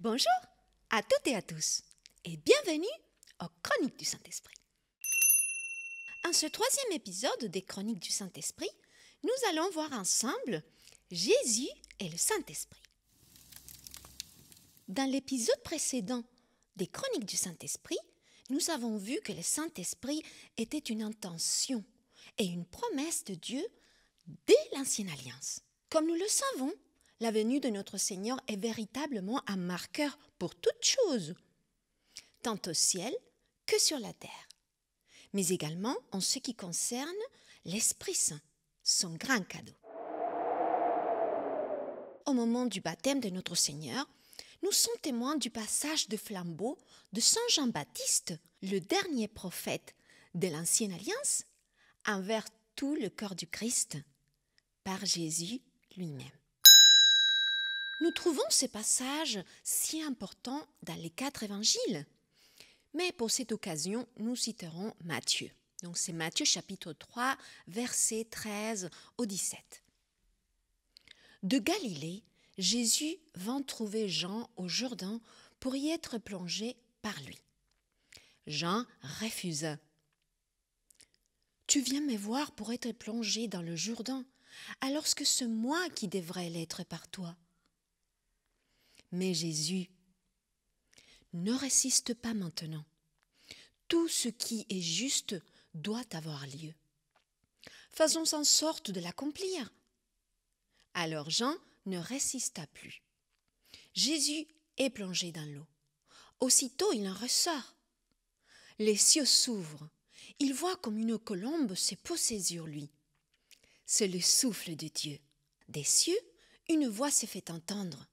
Bonjour à toutes et à tous et bienvenue aux Chroniques du Saint-Esprit. En ce troisième épisode des Chroniques du Saint-Esprit, nous allons voir ensemble Jésus et le Saint-Esprit. Dans l'épisode précédent des Chroniques du Saint-Esprit, nous avons vu que le Saint-Esprit était une intention et une promesse de Dieu dès l'Ancienne Alliance. Comme nous le savons, la venue de notre Seigneur est véritablement un marqueur pour toutes choses, tant au ciel que sur la terre, mais également en ce qui concerne l'Esprit Saint, son grand cadeau. Au moment du baptême de notre Seigneur, nous sommes témoins du passage de flambeau de Saint Jean-Baptiste, le dernier prophète de l'Ancienne Alliance, envers tout le corps du Christ, par Jésus lui-même. Nous trouvons ce passage si important dans les 4 évangiles, mais pour cette occasion, nous citerons Matthieu. Donc c'est Matthieu chapitre 3, versets 13 au 17. De Galilée, Jésus vint trouver Jean au Jourdain pour y être plongé par lui. Jean refusa. « Tu viens me voir pour être plongé dans le Jourdain, alors que c'est moi qui devrais l'être par toi. » Mais Jésus, ne résiste pas maintenant. Tout ce qui est juste doit avoir lieu. Faisons en sorte de l'accomplir. Alors Jean ne résista plus. Jésus est plongé dans l'eau. Aussitôt il en ressort. Les cieux s'ouvrent. Il voit comme une colombe se poser sur lui. C'est le souffle de Dieu. Des cieux, une voix se fait entendre.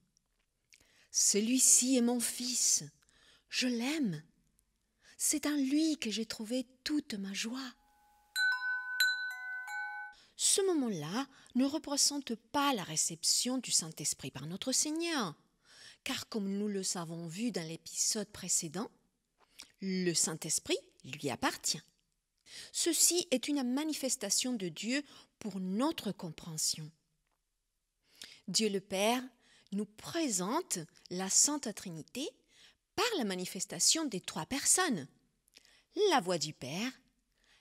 Celui-ci est mon fils, je l'aime. C'est en lui que j'ai trouvé toute ma joie. Ce moment-là ne représente pas la réception du Saint-Esprit par notre Seigneur, car comme nous le savons vu dans l'épisode précédent, le Saint-Esprit lui appartient. Ceci est une manifestation de Dieu pour notre compréhension. Dieu le Père nous présente la Sainte Trinité par la manifestation des 3 personnes, la voix du Père,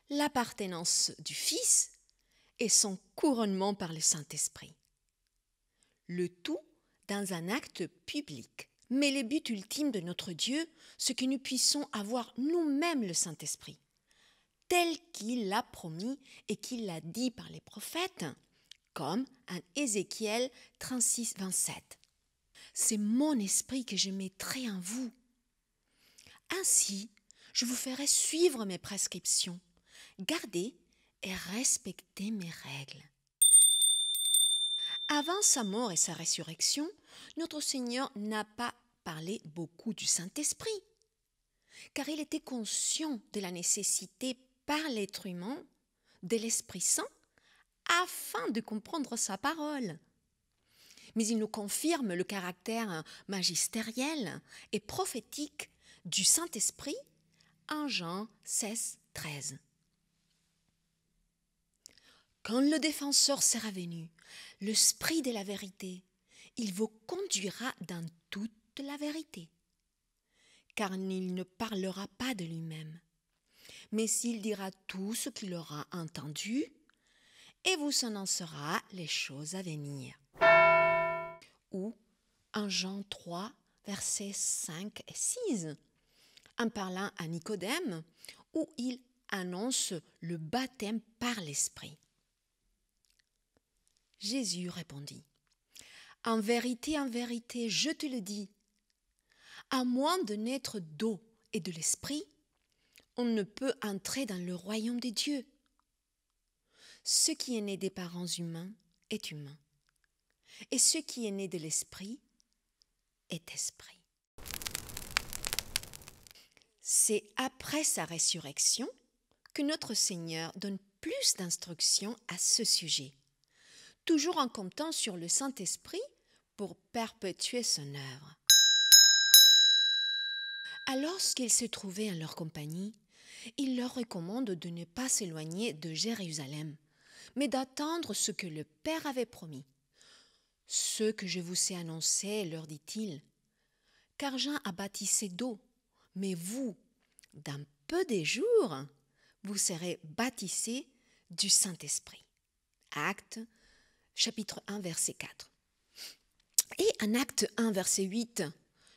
l'appartenance du Fils et son couronnement par le Saint-Esprit. Le tout dans un acte public. Mais le but ultime de notre Dieu, c'est que nous puissions avoir nous-mêmes le Saint-Esprit, tel qu'il l'a promis et qu'il l'a dit par les prophètes, comme en Ézéchiel 36, 27. C'est mon esprit que je mettrai en vous. Ainsi, je vous ferai suivre mes prescriptions, garder et respecter mes règles. Avant sa mort et sa résurrection, notre Seigneur n'a pas parlé beaucoup du Saint-Esprit, car il était conscient de la nécessité par l'être humain de l'Esprit Saint afin de comprendre sa parole. Mais il nous confirme le caractère magistériel et prophétique du Saint-Esprit en Jean 16, 13. Quand le défenseur sera venu, l'Esprit de la vérité, il vous conduira dans toute la vérité, car il ne parlera pas de lui-même, mais il dira tout ce qu'il aura entendu et vous annoncera les choses à venir. Ou en Jean 3, versets 5 et 6, en parlant à Nicodème, où il annonce le baptême par l'Esprit. Jésus répondit, « En vérité, je te le dis, à moins de naître d'eau et de l'Esprit, on ne peut entrer dans le royaume de Dieu. Ce qui est né des parents humains est humain, et ce qui est né de l'Esprit est esprit. » C'est après sa résurrection que notre Seigneur donne plus d'instructions à ce sujet, toujours en comptant sur le Saint-Esprit pour perpétuer son œuvre. Alors qu'ils se trouvaient en leur compagnie, il leur recommande de ne pas s'éloigner de Jérusalem, mais d'attendre ce que le Père avait promis. « Ce que je vous ai annoncé, leur dit-il, car Jean a baptisé d'eau, mais vous, dans peu de jours, vous serez baptisés du Saint-Esprit. Actes, chapitre 1, verset 4. Et en Acte 1, verset 8,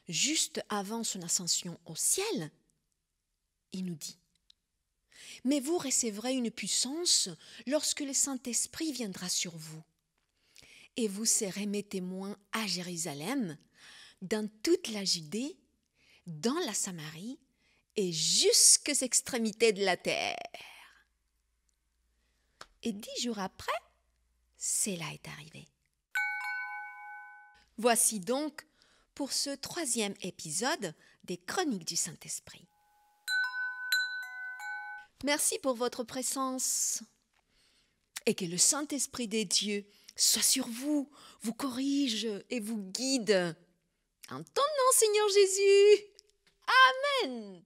juste avant son ascension au ciel, il nous dit: mais vous recevrez une puissance lorsque le Saint-Esprit viendra sur vous. Et vous serez mes témoins à Jérusalem, dans toute la Judée, dans la Samarie et jusqu'aux extrémités de la terre. Et 10 jours après, cela est arrivé. Voici donc pour ce 3e épisode des Chroniques du Saint-Esprit. Merci pour votre présence et que le Saint-Esprit des dieux soit sur vous, vous corrige et vous guide. En ton nom, Seigneur Jésus. Amen.